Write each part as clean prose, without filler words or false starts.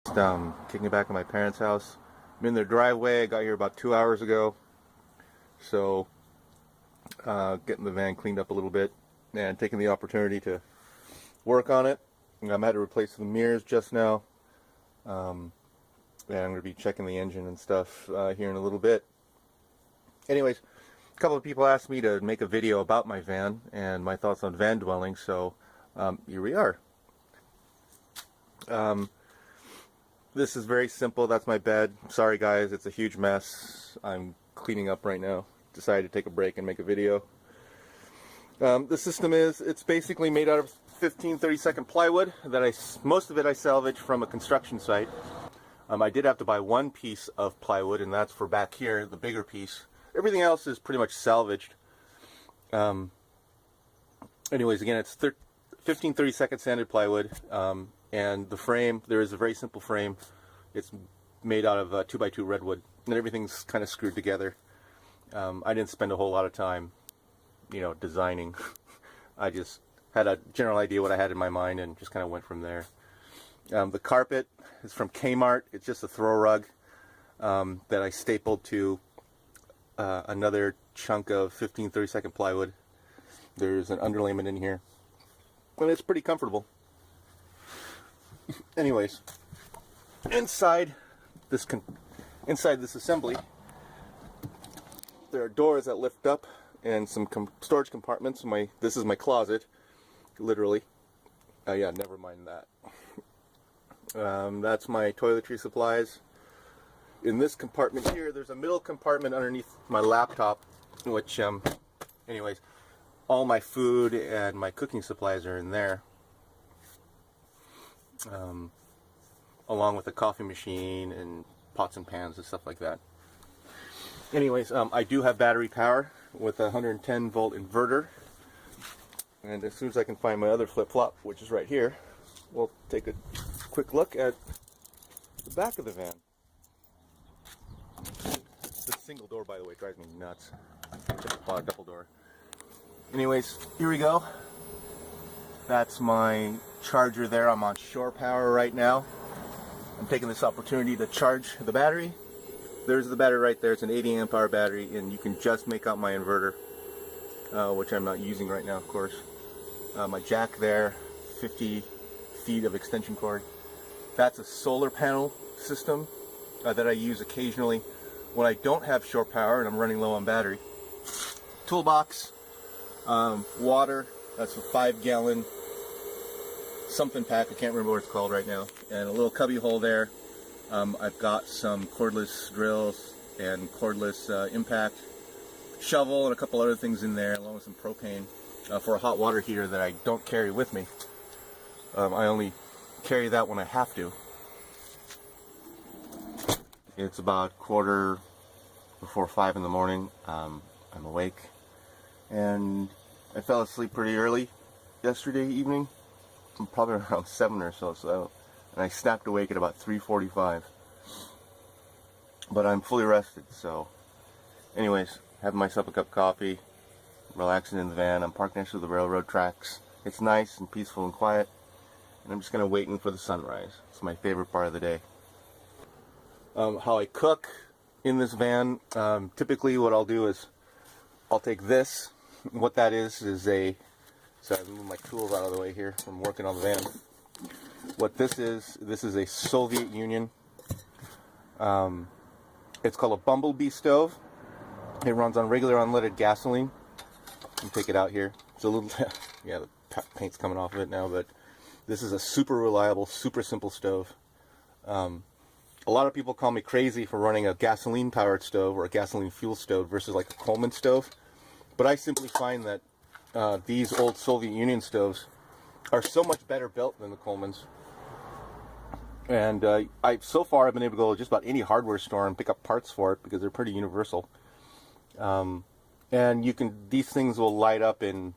Kicking it back at my parents' house. I'm in their driveway. I got here about 2 hours ago. So, getting the van cleaned up a little bit and taking the opportunity to work on it. I had to replace the mirrors just now. And I'm going to be checking the engine and stuff here in a little bit. Anyways, a couple of people asked me to make a video about my van and my thoughts on van dwelling, so here we are. This is very simple. That's my bed. Sorry guys, it's a huge mess. I'm cleaning up right now. Decided to take a break and make a video. The system it's basically made out of 15 30-second plywood that most of it I salvaged from a construction site. I did have to buy one piece of plywood, and that's for back here, the bigger piece. Everything else is pretty much salvaged. Anyways, again, it's 15 30-second sanded plywood, and the frame, there is a very simple frame. It's made out of 2x2 redwood, and everything's kind of screwed together. I didn't spend a whole lot of time, designing. I just had a general idea what I had in my mind and just kind of went from there. The carpet is from Kmart. It's just a throw rug that I stapled to another chunk of 15 30-second plywood. There's an underlayment in here, and it's pretty comfortable. Anyways, inside this assembly, there are doors that lift up and some storage compartments. This is my closet, literally. Yeah, never mind that. That's my toiletry supplies. In this compartment here, there's a middle compartment underneath my laptop, which, anyways, all my food and my cooking supplies are in there. Along with a coffee machine and pots and pans and stuff like that. Anyways, I do have battery power with a 110 volt inverter. And as soon as I can find my other flip-flop, which is right here, we'll take a quick look at the back of the van. This single door, by the way, drives me nuts. Just bought a double door. Anyways, here we go. That's my charger there. I'm on shore power right now. I'm taking this opportunity to charge the battery. There's the battery right there. It's an 80 amp hour battery, and you can just make out my inverter, which I'm not using right now, of course. My jack there, 50 feet of extension cord. That's a solar panel system that I use occasionally when I don't have shore power and I'm running low on battery. Toolbox, water. That's a 5-gallon something pack. I can't remember what it's called right now. And a little cubby hole there. I've got some cordless drills and cordless impact, shovel, and a couple other things in there, along with some propane for a hot water heater that I don't carry with me. I only carry that when I have to. It's about 5:15 in the morning. I'm awake, and I fell asleep pretty early yesterday evening, probably around 7 or so, and I snapped awake at about 3:45. But I'm fully rested, so anyways, having myself a cup of coffee, relaxing in the van. I'm parked next to the railroad tracks. It's nice and peaceful and quiet, and I'm just kind of waiting for the sunrise. It's my favorite part of the day. How I cook in this van, typically what I'll do is I'll take this. What that is so I move my tools out of the way here from working on the van. What this is a Soviet Union. It's called a Bumblebee stove. It runs on regular unleaded gasoline. You take it out here. It's a little, yeah, the paint's coming off of it now, but this is a super reliable, super simple stove. A lot of people call me crazy for running a gasoline-powered stove or a gasoline fuel stove versus like a Coleman stove, but I simply find that these old Soviet Union stoves are so much better built than the Colemans. And so far I've been able to go to just about any hardware store and pick up parts for it because they're pretty universal. And these things will light up in,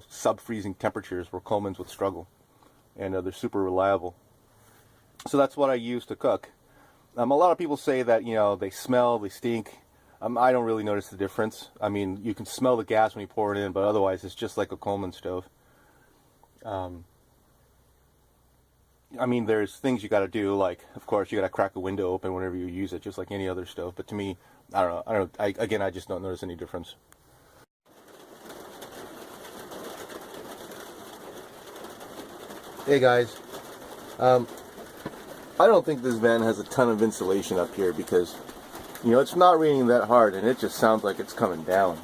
sub-freezing temperatures where Colemans would struggle. And they're super reliable. So that's what I use to cook. A lot of people say that, they smell, they stink. I don't really notice the difference. I mean, you can smell the gas when you pour it in, but otherwise it's just like a Coleman stove. I mean, there's things you got to do, like, of course, you got to crack a window open whenever you use it, just like any other stove. But to me, I don't know. Again, I just don't notice any difference. Hey guys, I don't think this van has a ton of insulation up here because, you know, it's not raining that hard and it just sounds like it's coming down.